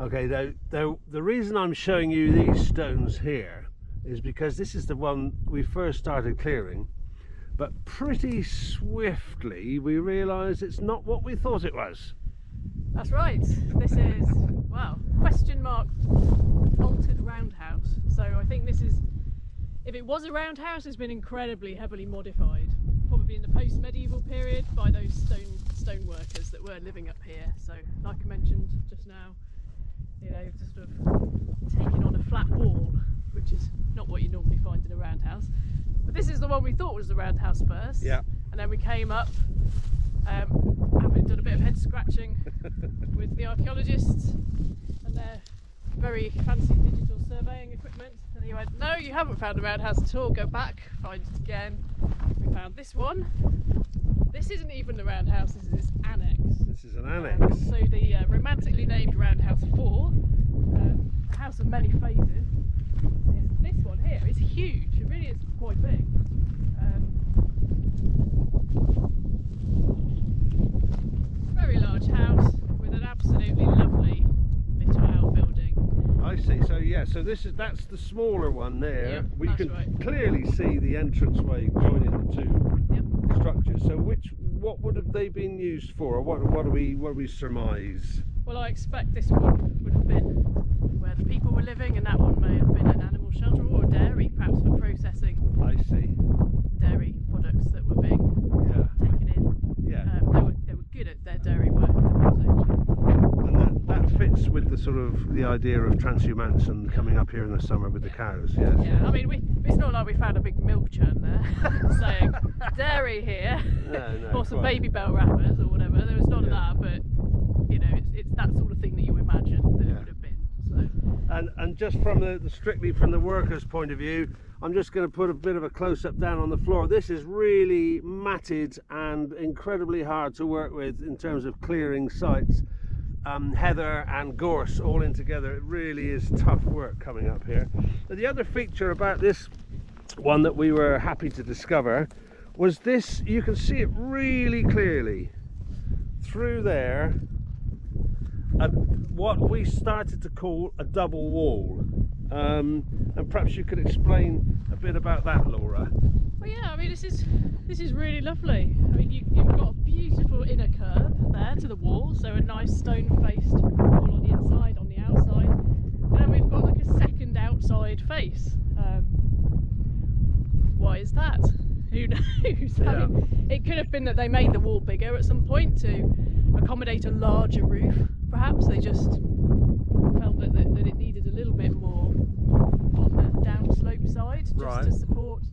Okay, the reason I'm showing you these stones here is because this is the one we first started clearing, but pretty swiftly we realised it's not what we thought it was. That's right. This is, well, question mark altered roundhouse. So I think this is, if it was a roundhouse, it's been incredibly heavily modified, probably in the post-medieval period by those stone workers that were living up here. So like I mentioned just now, you know, just sort of taking on a flat wall, which is not what you normally find in a roundhouse. But this is the one we thought was the roundhouse first. Yeah. And then we came up, having done a bit of head scratching with the archaeologists and their very fancy digital surveying equipment. And he went, no, you haven't found a roundhouse at all, go back, find it again. We found this one. This isn't even the roundhouse, this is its annex. This is an annex. So the romantically named Roundhouse 4, a house of many phases. This one here is huge, it really is quite big. Very large house with an absolutely lovely little outbuilding. I see. So yeah, so that's the smaller one there. Yep, we that's can right. clearly see the entranceway joining the two Yep. structures. So what would have they been used for? Or what do we surmise? Well, I expect this one would have been where the people were living, and that one may have been an animal shelter or a dairy, perhaps for processing I see. dairy products that were being taken in. Yeah. They were good at their dairy work. And that fits with the sort of the idea of transhumance and coming up here in the summer with the cows. Yes. Yeah, I mean, it's not like we found a big milk churn there saying dairy here, No, or some quite. baby bell wrappers or whatever. There was none of that, but you know, it's that sort of thing that you imagine that it would have been. So. And just from the strictly from the workers' point of view, I'm just going to put a bit of a close-up down on the floor. This is really matted and incredibly hard to work with in terms of clearing sites. Heather and gorse all in together. It really is tough work coming up here. But the other feature about this one that we were happy to discover was this. You can see it really clearly through there. What we started to call a double wall, and perhaps you could explain a bit about that, Laura. Well, yeah, I mean, this is really lovely. I mean, you've got a beautiful inner curve there to the wall, so a nice stone-faced wall on the inside, on the outside, and then we've got like a second outside face. Why is that? Who knows? Yeah. I mean, it could have been that they made the wall bigger at some point to accommodate a larger roof. Perhaps they just felt that it needed a little bit more on the downslope side, just to support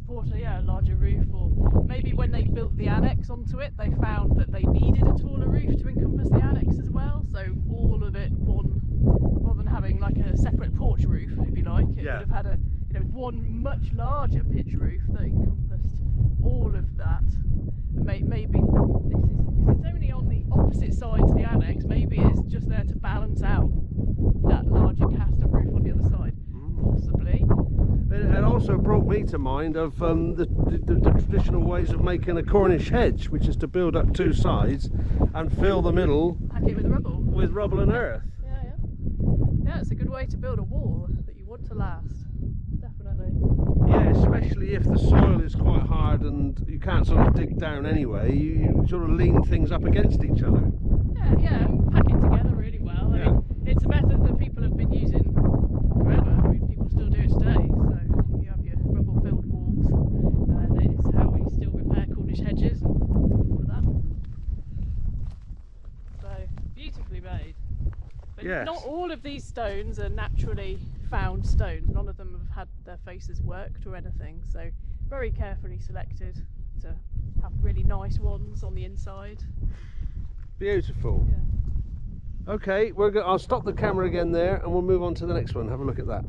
a larger roof. Or maybe when they built the annex onto it, they found that they needed a taller roof to encompass the annex as well. So all of it on, rather than having like a separate porch roof, if you like, it would have had one much larger pitch roof that encompassed all of that. Maybe this is because it's only on the opposite side to the annex. Maybe it's just there to balance out that larger cast of roof on the other side, possibly. It also brought me to mind of the traditional ways of making a Cornish hedge, which is to build up two sides and fill the middle Pack it with rubble. with rubble and earth. Yeah, it's a good way to build a wall that you want to last. Definitely. Yeah, especially if the soil is quite hard and you can't sort of dig down anyway, you sort of lean things up against each other. Yeah, and pack it together really well. I mean, it's a method that people have been using forever. I mean, people still do it today. So you have your rubble-filled walls, and it's how we still repair Cornish hedges and all of that. So beautifully made. But not all of these stones are naturally found stones. None of them have had their faces worked or anything. So very carefully selected to have really nice ones on the inside. Beautiful. Yeah. Okay, I'll stop the camera again there and we'll move on to the next one. Have a look at that.